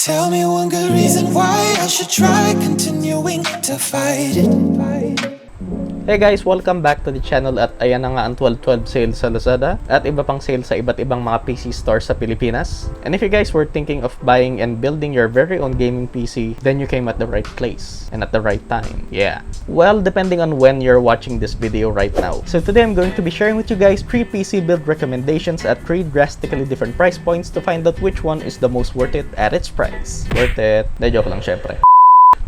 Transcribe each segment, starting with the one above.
Tell me one good reason why I should try continuing to fight it. Hey guys, welcome back to the channel at ayan na nga ang 12/12 sale sa Lazada at iba pang sale sa iba't ibang mga PC stores sa Pilipinas. And if you guys were thinking of buying and building your very own gaming PC, then you came at the right place and at the right time. Yeah. Well, depending on when you're watching this video right now. So today I'm going to be sharing with you guys 3 PC build recommendations at 3 drastically different price points to find out which one is the most worth it at its price. Worth it? De joke lang syempre.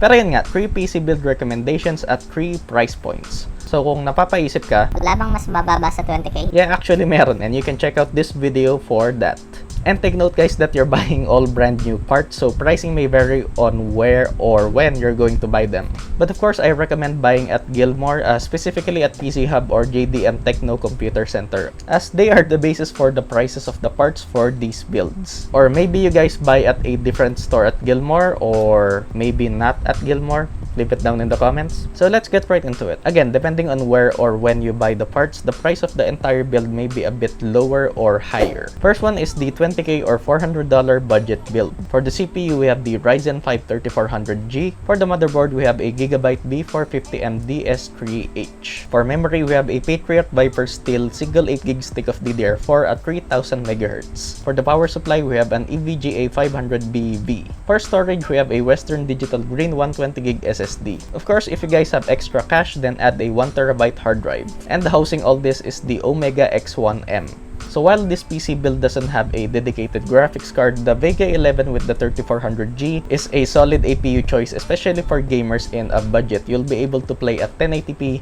Pero yun nga, 3 PC build recommendations at 3 price points. So kung napapaisip ka, wala bang mas mababa sa 20k? Yeah, actually meron, and you can check out this video for that. And take note guys that you're buying all brand new parts, so pricing may vary on where or when you're going to buy them. But of course, I recommend buying at Gilmore, specifically at PC Hub or JDM Techno Computer Center, as they are the basis for the prices of the parts for these builds. Or maybe you guys buy at a different store at Gilmore, or maybe not at Gilmore. Leave it down in the comments. So let's get right into it. Again, depending on where or when you buy the parts, the price of the entire build may be a bit lower or higher. First one is the $20k or $400 budget build. For the CPU, we have the Ryzen 5 3400G. For the motherboard, we have a Gigabyte B450M DS3H. For memory, we have a Patriot Viper Steel single 8GB stick of DDR4 at 3000 MHz. For the power supply, we have an EVGA 500BV. For storage, we have a Western Digital Green 120GB SSD. Of course, if you guys have extra cash, then add a 1TB hard drive. And housing all this is the Omega X1M. So while this PC build doesn't have a dedicated graphics card, the Vega 11 with the 3400G is a solid APU choice, especially for gamers in a budget. You'll be able to play at 1080p,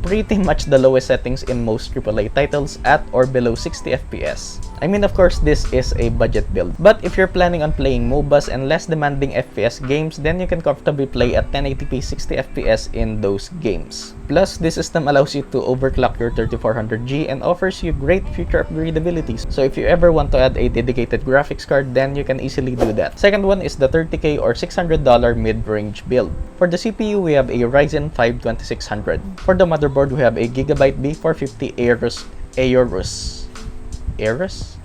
pretty much the lowest settings in most AAA titles at or below 60 FPS. I mean, of course, this is a budget build. But if you're planning on playing MOBAs and less demanding FPS games, then you can comfortably play at 1080p 60 FPS in those games. Plus, this system allows you to overclock your 3400G and offers you great future upgradability. So if you ever want to add a dedicated graphics card, then you can easily do that. Second one is the $30k or $600 mid-range build. For the CPU, we have a Ryzen 5 2600. For the motherboard, we have a Gigabyte B450 Aorus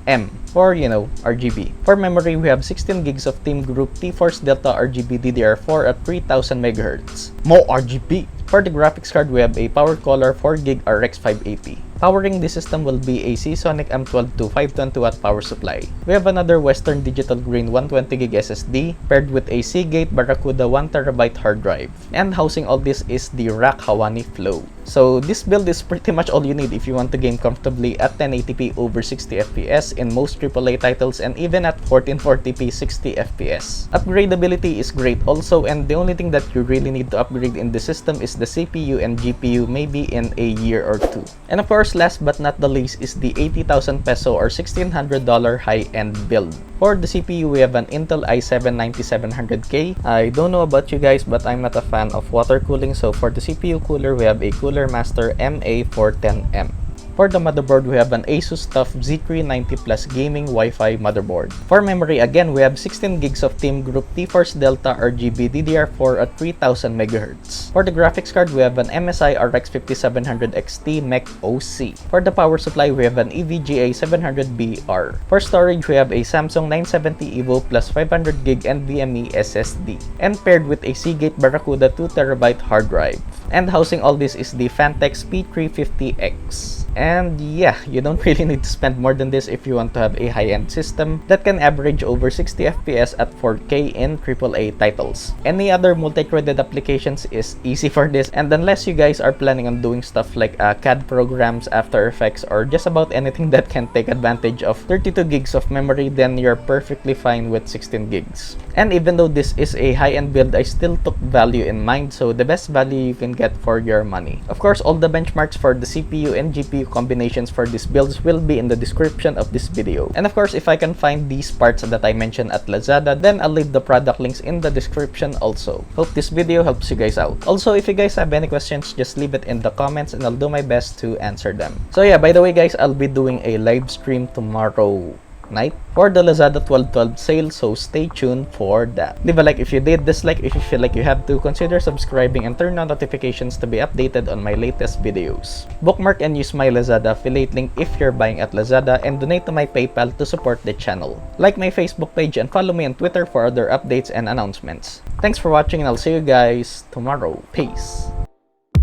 M for, RGB. For memory, we have 16 gigs of Team Group T-Force Delta RGB DDR4 at 3000 MHz. More RGB! For the graphics card, we have a Power Color 4GB RX 580. Powering this system will be a Seasonic M12 520W power supply. We have another Western Digital Green 120GB SSD paired with a Seagate Barracuda 1TB hard drive. And housing all this is the Rack Hawani Flow. So this build is pretty much all you need if you want to game comfortably at 1080p over 60 FPS in most AAA titles and even at 1440p 60 FPS. Upgradability is great also, and the only thing that you really need to upgrade in the system is the CPU and GPU, maybe in a year or two. And of course, last but not the least is the 80,000 peso or $1,600 high-end build. For the CPU, we have an Intel i7-9700K. I don't know about you guys, but I'm not a fan of water cooling, so for the CPU cooler, we have a Cooler Master MA410M. For the motherboard, we have an Asus TUF Z390 Plus Gaming Wi-Fi motherboard. For memory, again, we have 16 gigs of Team Group T-Force Delta RGB DDR4 at 3000 MHz. For the graphics card, we have an MSI RX 5700 XT Mech OC. For the power supply, we have an EVGA 700BR. For storage, we have a Samsung 970 EVO plus 500GB NVMe SSD, and paired with a Seagate Barracuda 2TB hard drive. And housing all this is the Fantex P350X. And yeah, you don't really need to spend more than this if you want to have a high-end system that can average over 60 FPS at 4K in AAA titles. Any other multi-threaded applications is easy for this, and unless you guys are planning on doing stuff like CAD programs, After Effects, or just about anything that can take advantage of 32 gigs of memory, then you're perfectly fine with 16 gigs. And even though this is a high-end build, I still took value in mind, so the best value you can get for your money. Of course, all the benchmarks for the CPU and GPU combinations for these builds will be in the description of this video. And of course, if I can find these parts that I mentioned at Lazada, then I'll leave the product links in the description also. Hope this video helps you guys out. Also, if you guys have any questions, just leave it in the comments and I'll do my best to answer them. So yeah, by the way guys, I'll be doing a live stream tomorrow night for the Lazada 12/12 sale, so stay tuned for that. Leave a like if you did, dislike if you feel like you have to, consider subscribing and turn on notifications to be updated on my latest videos. Bookmark and use my Lazada affiliate link if you're buying at Lazada, and donate to my PayPal to support the channel. Like my Facebook page and follow me on Twitter for other updates and announcements. Thanks for watching, and I'll see you guys tomorrow. Peace.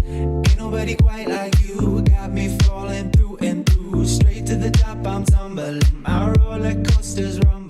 Ain't nobody quite like you. Got me falling through and through. Straight to the top, I'm tumbling. My roller coaster's rumbling.